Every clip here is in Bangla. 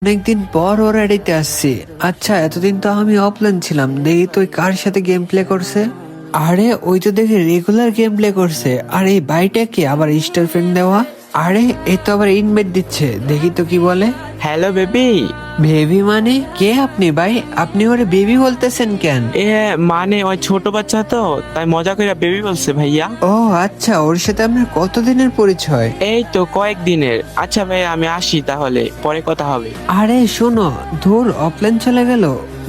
অনেকদিন পর ওর এডিতে আসছি। আচ্ছা, এতদিন তো আমি অফলাইন ছিলাম, দেখি তুই কার সাথে গেম প্লে করছে। আরে ওই তো দেখি রেগুলার গেম প্লে করছে। আর এই বাইটা কি আবার স্টার ফ্রেন্ড দেওয়া? আরে এই তো আবার ইনভাইট দিচ্ছে, দেখি তো কি বলে। Hello baby. বেবি মানে কে আপনি ভাই? আপনি ওরে বেবি বলতেছেন কেন? এ মানে ওই ছোট বাচ্চা তো, তাই মজা করে বেবি বলছে ভাইয়া। ও আচ্ছা, ওর সাথে আপনার কতদিনের পরিচয়? এই তো কয়েকদিনের। আচ্ছা ভাইয়া আমি আসি, তাহলে পরে কথা হবে। আরে শোনো, ধুর অফলাইন চলে গেল,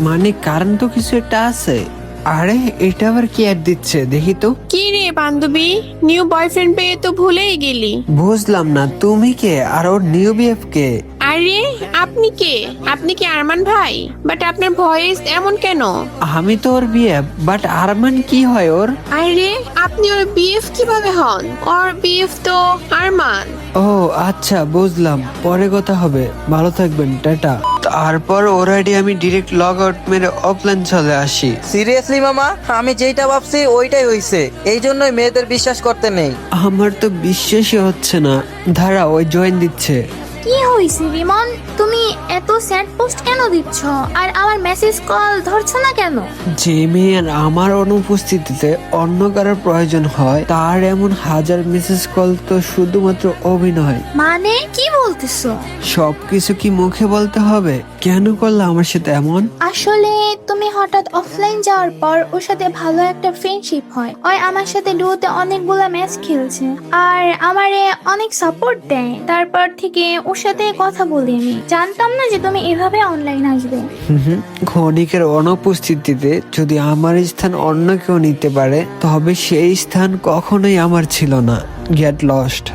মানে কারণ তো কিছু একটা আছে। আরে এটা আবার কি অ্যাড দিচ্ছে, দেখি তো। কি রে বান্ধবী, নিউ বয়ফ্রেন্ড পেয়ে তো ভুলেই গেলি। বুঝলাম না, তুমি কে আর ওর নিউ বিএফ কে? আরে আপনি কে? আপনি কি আরমান ভাই? বাট আপনার ভয়েস এমন কেন? আমি তো ওর বিএফ, বাট আরমান কি হয় ওর? আরে আপনি ওর বিএফ কিভাবে হন? ওর বিএফ তো আরমান। ও আচ্ছা বুঝলাম, পরে কথা হবে, ভালো থাকবেন, টাটা। তারপর ওর আইডি আমি ডিরেক্ট লগ আউট মেরে অফলাইন চলে আসি। সিরিয়াসলি মামা, আমি যেটা ভাবছি ওইটাই হইছে, এই জন্যই মেয়েদের বিশ্বাস করতে নেই। আমার তো বিশ্বাসই হচ্ছে না। ধারা, ওই জয়েন দিচ্ছে। কি হয়েছে রিমন? তুমি এত স্যাড পোস্ট কেন দিচ্ছ? আর আমার মেসেজ কল ধরছো না কেন? যে মেয়ের আমার অনুপস্থিতিতে অন্য কারোর প্রয়োজন হয়, তার এমন হাজার মেসেজ কল তো শুধুমাত্র অভিনয়। মানে কি বলতেছো? সবকিছু কি মুখে বলতে হবে? কেন করলে আমার সাথে এমন? আসলে তুমি হঠাৎ অফলাইন যাওয়ার পর ওর সাথে ভালো একটা ফ্রেন্ডশিপ হয়। ওই আমার সাথে ডুয়োতে অনেকগুলা ম্যাচ খেলছে আর আমারে অনেক সাপোর্ট দেয়। তারপর থেকে ওর সাথে কথা বলি। আমি জানতাম না যে তুমি এভাবে অনলাইন আসবে। ক্ষণিকের অনুপস্থিতিতে যদি আমার স্থান অন্য কেউ নিতে পারে, তবে সেই স্থান কখনোই আমার ছিল না। Get lost.